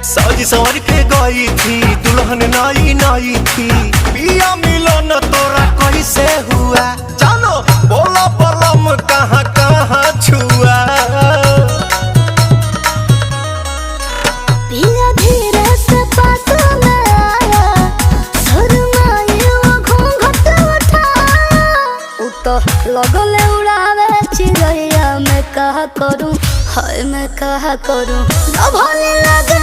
साजी सवार के गई थी दुल्हन नाई नाई थी। पिया मिलन तोरा कैसे हुआ चलो बोला बलम कहाँ कहाँ छुआ। पिया धीरे से पास में आया शर्माई वो घूंघट उठाया। उ तो लगले उड़ावे चिड़ैया मैं कहा करूं हाय मैं कहा करूं। भले लगे